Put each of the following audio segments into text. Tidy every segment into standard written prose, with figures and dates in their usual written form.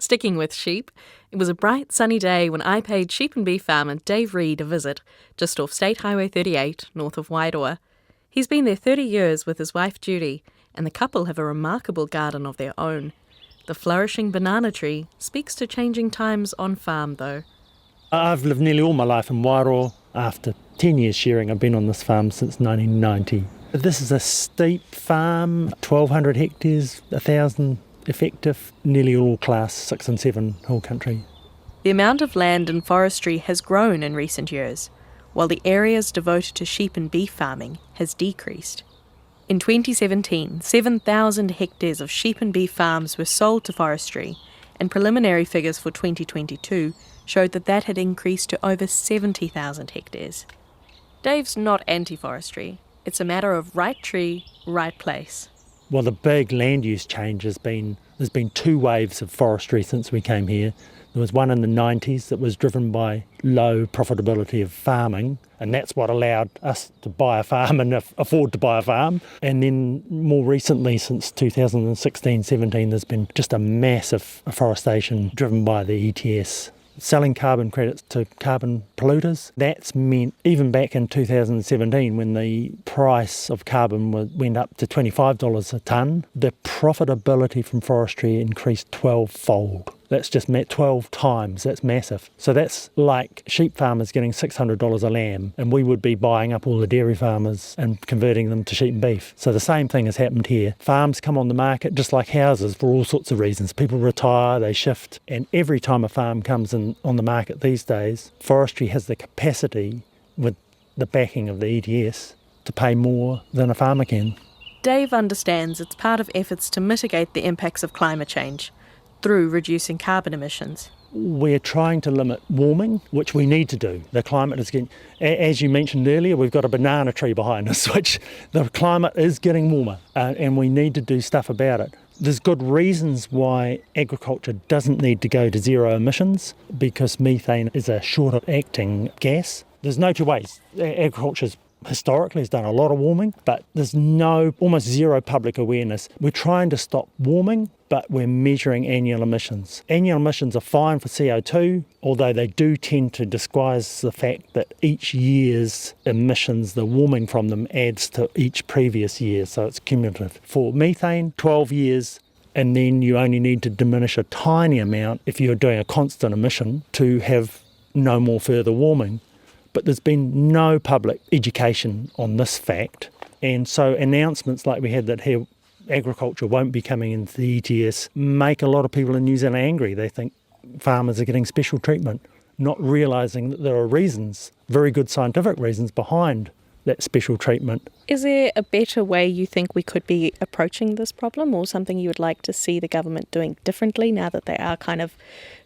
Sticking with sheep, it was a bright sunny day when I paid sheep and beef farmer Dave Reed a visit, just off State Highway 38, north of Wairoa. He's been there 30 years with his wife Judy, and the couple have a remarkable garden of their own. The flourishing banana tree speaks to changing times on farm though. I've lived nearly all my life in Wairoa. After 10 years sharing, I've been on this farm since 1990. This is a steep farm, 1,200 hectares, 1,000 effective, nearly all class 6 and 7 hill country. The amount of land and forestry has grown in recent years, while the areas devoted to sheep and beef farming has decreased. In 2017, 7,000 hectares of sheep and beef farms were sold to forestry, and preliminary figures for 2022 showed that had increased to over 70,000 hectares. Dave's not anti-forestry. It's a matter of right tree, right place. Well, the big land use change there's been 2 waves of forestry since we came here. There was one in the 90s that was driven by low profitability of farming, and that's what allowed us to buy a farm and afford to buy a farm. And then more recently, since 2016-17, there's been just a massive afforestation driven by the ETS. Selling carbon credits to carbon polluters. That's meant, even back in 2017 when the price of carbon went up to $25 a tonne, the profitability from forestry increased 12-fold. That's just 12 times, that's massive. So that's like sheep farmers getting $600 a lamb, and we would be buying up all the dairy farmers and converting them to sheep and beef. So the same thing has happened here. Farms come on the market just like houses for all sorts of reasons. People retire, they shift, and every time a farm comes in on the market these days, forestry has the capacity, with the backing of the ETS, to pay more than a farmer can. Dave understands it's part of efforts to mitigate the impacts of climate change through reducing carbon emissions. We're trying to limit warming, which we need to do. The climate is getting, as you mentioned earlier, we've got a banana tree behind us, which the climate is getting warmer, and we need to do stuff about it. There's good reasons why agriculture doesn't need to go to zero emissions, because methane is a shorter acting gas. There's no two ways. Agriculture's historically has done a lot of warming, but there's almost zero public awareness. We're trying to stop warming, but we're measuring annual emissions. Annual emissions are fine for CO2, although they do tend to disguise the fact that each year's emissions, the warming from them, adds to each previous year, so it's cumulative. For methane, 12 years, and then you only need to diminish a tiny amount if you're doing a constant emission to have no more further warming. But there's been no public education on this fact, and so announcements like we had that here agriculture won't be coming into the ETS make a lot of people in New Zealand angry. They think farmers are getting special treatment, not realising that there are reasons, very good scientific reasons behind that special treatment. Is there a better way you think we could be approaching this problem, or something you would like to see the government doing differently now that they are kind of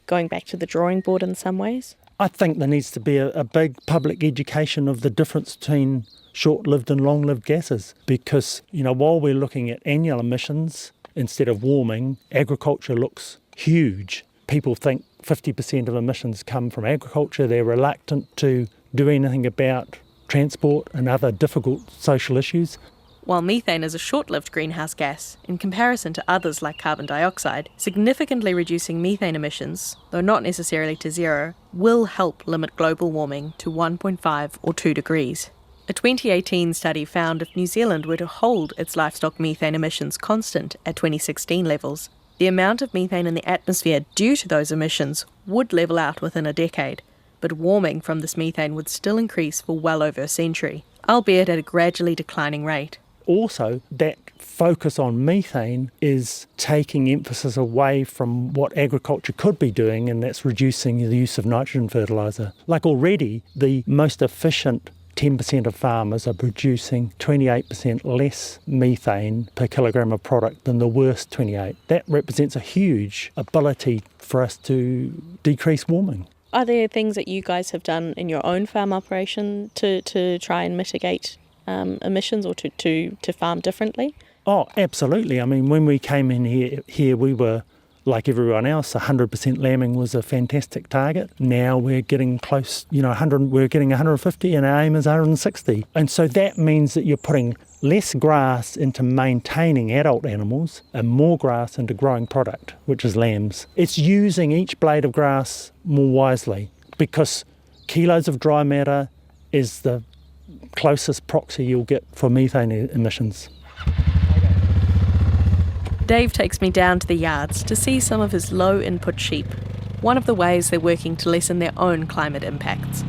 going back to the drawing board in some ways? I think there needs to be a big public education of the difference between short-lived and long-lived gases, because, while we're looking at annual emissions instead of warming, agriculture looks huge. People think 50% of emissions come from agriculture. They're reluctant to do anything about transport and other difficult social issues. While methane is a short-lived greenhouse gas, in comparison to others like carbon dioxide, significantly reducing methane emissions, though not necessarily to zero, will help limit global warming to 1.5 or 2 degrees. A 2018 study found if New Zealand were to hold its livestock methane emissions constant at 2016 levels, the amount of methane in the atmosphere due to those emissions would level out within a decade, but warming from this methane would still increase for well over a century, albeit at a gradually declining rate. Also, that focus on methane is taking emphasis away from what agriculture could be doing, and that's reducing the use of nitrogen fertiliser. Like already, the most efficient 10% of farmers are producing 28% less methane per kilogram of product than the worst 28. That represents a huge ability for us to decrease warming. Are there things that you guys have done in your own farm operation to try and mitigate emissions, or to farm differently? Oh, absolutely. I mean, when we came in here we were, like everyone else, 100% lambing was a fantastic target. Now we're getting close, we're getting 150, and our aim is 160. And so that means that you're putting less grass into maintaining adult animals and more grass into growing product, which is lambs. It's using each blade of grass more wisely because kilos of dry matter is the closest proxy you'll get for methane emissions. Dave takes me down to the yards to see some of his low-input sheep, one of the ways they're working to lessen their own climate impacts.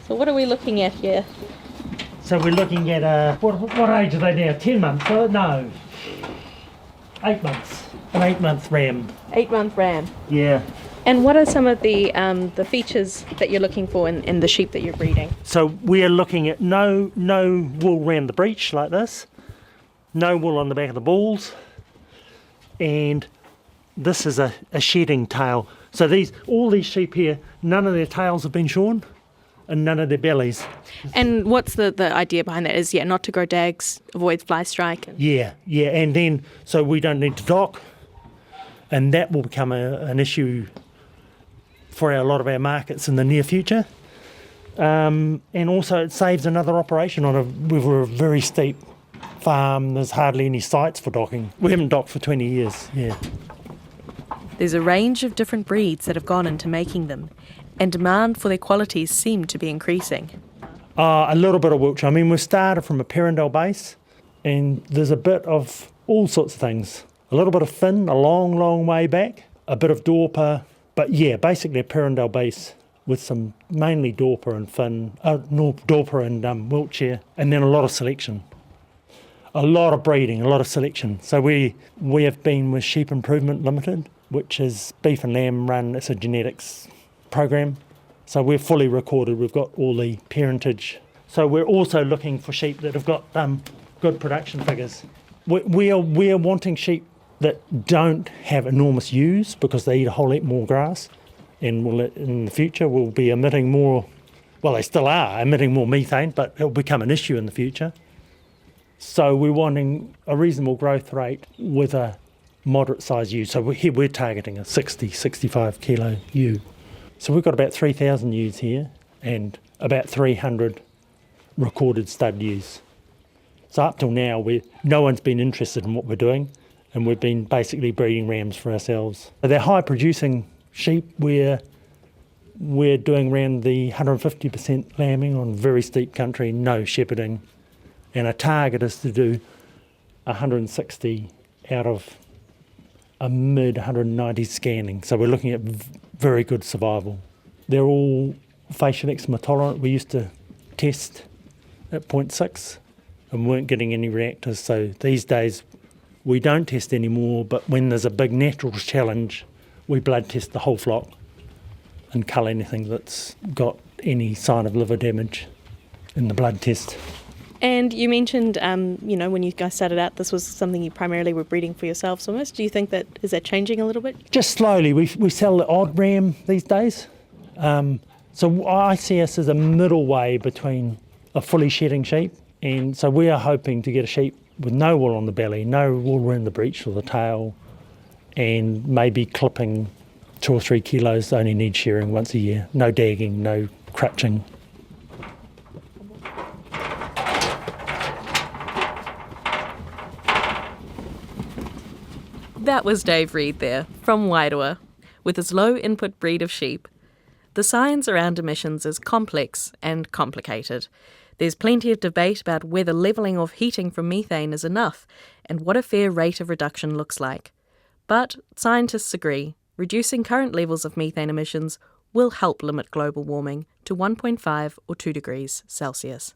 So what are we looking at here? So we're looking at, what age are they now? 10 months? No, 8 months. An 8-month ram. 8-month ram. Yeah. And what are some of the features that you're looking for in the sheep that you're breeding? So we are looking at no wool around the breech like this, no wool on the back of the balls, and this is a shedding tail. So all these sheep here, none of their tails have been shorn and none of their bellies. And what's the idea behind that? Is not to grow dags, avoid fly strike? Yeah, and then so we don't need to dock, and that will become an issue for a lot of our markets in the near future. And also it saves another operation with a very steep farm. There's hardly any sites for docking. We haven't docked for 20 years, yeah. There's a range of different breeds that have gone into making them, and demand for their qualities seem to be increasing. A little bit of Wiltshire. I mean, we started from a Perindale base, and there's a bit of all sorts of things. A little bit of Finn, a long, long way back, a bit of Dorper, but yeah, basically a Perindale base with some mainly Dorper and Finn, Dorper and Wiltshire, and then a lot of selection. A lot of breeding, a lot of selection. So we have been with Sheep Improvement Limited, which is beef and lamb run. It's a genetics program. So we're fully recorded. We've got all the parentage. So we're also looking for sheep that have got good production figures. We are wanting sheep that don't have enormous ewes because they eat a whole lot more grass, and in the future will be emitting more, well, they still are emitting more methane, but it'll become an issue in the future. So we're wanting a reasonable growth rate with a moderate size ewe. So we're targeting a 60, 65 kilo ewe. So we've got about 3,000 ewes here and about 300 recorded stud ewes. So up till now, no one's been interested in what we're doing, and we've been basically breeding rams for ourselves. They're high-producing sheep. We're doing around the 150% lambing on very steep country, no shepherding, and our target is to do 160 out of a mid-190 scanning. So we're looking at very good survival. They're all facial eczema tolerant. We used to test at 0.6 and weren't getting any reactors. So these days we don't test anymore, but when there's a big natural challenge, we blood test the whole flock and cull anything that's got any sign of liver damage in the blood test. And you mentioned, when you guys started out, this was something you primarily were breeding for yourselves almost. Do you think is that changing a little bit? Just slowly. We sell the odd ram these days. So I see us as a middle way between a fully shedding sheep, and so we are hoping to get a sheep with no wool on the belly, no wool around the breech or the tail, and maybe clipping 2 or 3 kilos, only need shearing once a year. No dagging, no crutching. That was Dave Reed there, from Wairoa, with his low-input breed of sheep. The science around emissions is complex and complicated. There's plenty of debate about whether levelling off heating from methane is enough and what a fair rate of reduction looks like. But scientists agree, reducing current levels of methane emissions will help limit global warming to 1.5 or 2 degrees Celsius.